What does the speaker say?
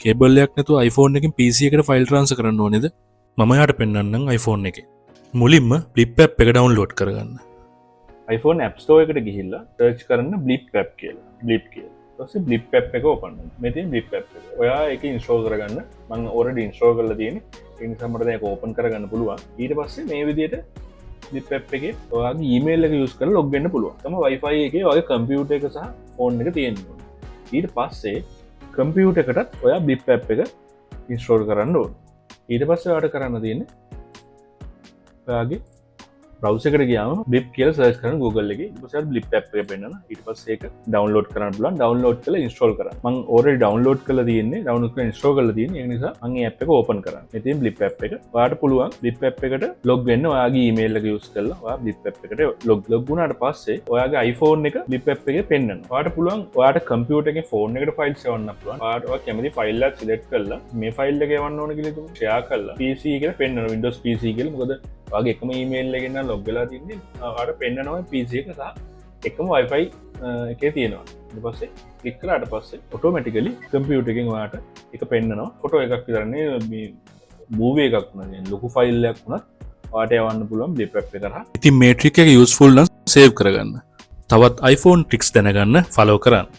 Cable එකක් නැතුව iPhone එකකින් PC එකට ෆයිල් ට්‍රාන්ස්ෆර් කරන්න ඕනේද? මම යාට පෙන්වන්නම් iPhone එකේ. මුලින්ම Blip app එක ඩවුන්ලෝඩ් කරගන්න. iPhone App Store එකට ගිහිල්ලා සර්ච් කරන්න Blip app කියලා. Blip කියලා. ඊට පස්සේ Blip app එක ඕපන් කරන්න. මේ තියෙන Blip app එක. ඔයා ඒක ඉන්ස්ටෝල් කරගන්න. මම already ඉන්ස්ටෝල් කරලා තියෙන්නේ. ඒ නිසා මට දැන් ඒක ඕපන් කරගන්න පුළුවන්. ඊට පස්සේ මේ විදිහට Blip app එකේ ඔයාගේ email එක use කරලා log වෙන්න පුළුවන්. තම Wi-Fi එකේ ඔයාගේ computer එක සහ phone එක තියෙන්න ඕනේ. ඊට පස්සේ computer එකටත් ඔයා Blip app එක ඉන්ස්ටෝල් කරන්න ඕනේ. ඊට පස්සේ ඔයාට කරන්න තියෙන්නේ ඔයාගේ browser එකට ගියාම Blip කියලා search කරන්න Google එකේ. ඊට පස්සේ Blip app එක පෙන්නන. ඊට පස්සේ ඒක download කරන්න පුළුවන්. download කරලා install කරන්න. මම already download කරලා තියෙන්නේ. download කරලා install කරලා තියෙන්නේ. ඒ නිසා මම මේ app එක open කරන්න. මේ තියෙන Blip app එක. ඔයාට පුළුවන් Blip app එකට log වෙන්න ඔයාගේ email එක use කරලා ඔයා Blip app එකට log වුණාට පස්සේ ඔයාගේ iPhone එක Blip app එකේ පෙන්නනවා. ඔයාට පුළුවන් ඔයාට computer එකේ phone එකට files එවන්න පුළුවන්. ඔයා කැමති file එකක් select කරලා මේ file එක එවන්න ඕන කියලා හිතමු. share කරලා PC එකට පෙන්නනවා. Windows PC කියලා. මොකද ඔයාගේ එකම email එකෙන් නම් log වෙලා තින්නේ. ඔයාට පෙන්නනවා PC එක සහ එකම Wi-Fi එකේ තියෙනවා. ඊට පස්සේ ක්ලික් කරාට පස්සේ automatically computer එකෙන් ඔයාට ඒක පෙන්නනවා. ෆොටෝ එකක් විතරනේ මේ movie එකක් වුණා. ලොකු ෆයිල් එකක් වුණත් ඔයාට යවන්න පුළුවන් Blip app එක කරා. ඉතින් මේ ට්‍රික් එක යූස්ෆුල් නම් සේව් කරගන්න. තවත් iPhone tricks දැනගන්න follow කරන්න.